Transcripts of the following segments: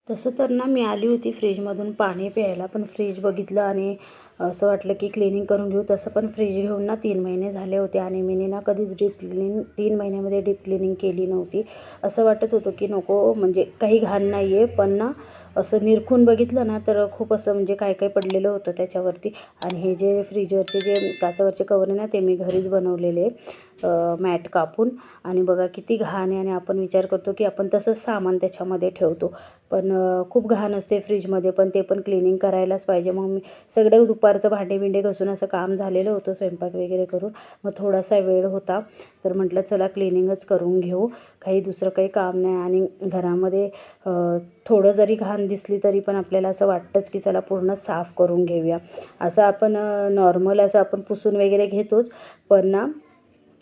तसं तर ना मी आली होती फ्रीजमधून पाणी प्यायला, पण फ्रीज बघितलं आणि असं वाटलं की क्लिनिंग करून घेऊ. तसं पण फ्रीज घेऊन ना 3 महिने झाले होते आणि मी ना कधीच डीप क्लिनिंग 3 महिन्यामध्ये डीप क्लिनिंग केली नव्हती. असं वाटत होतं की नको, म्हणजे काही घाण नाही आहे, पण ना असं निरखून बघितलं ना तर खूप असं म्हणजे काय काय पडलेलं होतं त्याच्यावरती. आणि हे जे फ्रीजवरचे जे काचावरचे कवर आहे ना, ते मी घरीच बनवलेले मॅट कापून. आणि बघा किती घाण आहे आणि आपण विचार करतो की आपण तसंच सामान त्याच्यामध्ये ठेवतो, पण खूप घाण असते फ्रीजमध्ये, पण ते पण क्लिनिंग करायलाच पाहिजे. मग मी सगळं दुपारचं भांडे घासून असं काम झालेलं होतं स्वयंपाक वगैरे करून, मग थोडासा वेळ होता तर म्हटलं चला क्लिनिंगच करून घेऊ, काही दुसरं काही काम नाही. आणि घरामध्ये थोडं जरी घाण दिसली तरी पण आपल्याला असं वाटतंच की चला पूर्ण साफ करून घेऊया. असं आपण नॉर्मल असं आपण पुसून वगैरे घेतोच, पण ना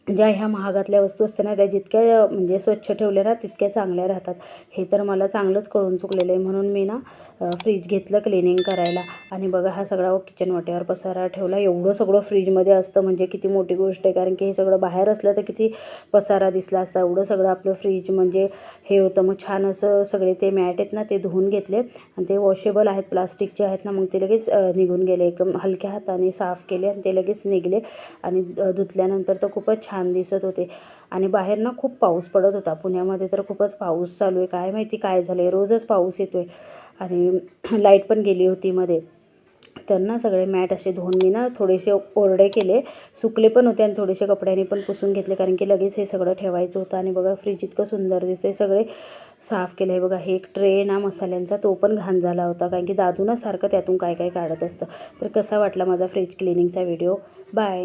ज्या ह्या महागातल्या वस्तू असतात ना त्या जितक्या म्हणजे स्वच्छ ठेवल्या ना तितक्या चांगल्या राहतात. हे तर मला चांगलंच कळून चुकलेलं आहे, म्हणून मी ना फ्रीज घेतलं क्लिनिंग करायला. आणि बघा हा सगळा किचन वाट्यावर पसारा ठेवला. एवढं सगळं फ्रीजमध्ये असतं म्हणजे किती मोठी गोष्ट आहे, कारण की हे सगळं बाहेर असलं तर किती पसारा दिसला असता. एवढं सगळं आपलं फ्रीज म्हणजे हे होतं. मग छान असं सगळे ते मॅट आहेत ना ते धुवून घेतले आणि ते वॉशेबल आहेत, प्लास्टिकचे आहेत ना, मग ते लगेच निघून गेले. एकदम हलक्या हाताने साफ केले आणि ते लगेच निघले. आणि धुतल्यानंतर तर खूपच छान दिसत होते. आणि बाहेर ना खूप पाऊस पडत होता. पुण्यामध्ये तर खूपच पाऊस चालू आहे, काय माहिती काय झालं आहे, रोजच पाऊस येतो आहे. आणि लाईट पण गेली होती मध्ये. तर ना सगळे मॅट असे धुवून मी ना थोडेसे कोरडे केले, सुकले पण होते आणि थोडेसे कपड्यांनी पण पुसून घेतले, कारण की लगेच हे सगळं ठेवायचं होतं. आणि बघा फ्रीज इतकं सुंदर दिसते, सगळे साफ केलं आहे. बघा हे एक ट्रे ना मसाल्यांचा, तो पण घाण झाला होता, कारण की दादू ना सारखं त्यातून काय काय काढत असतं. तर कसा वाटला माझा फ्रीज क्लिनिंगचा व्हिडिओ. बाय.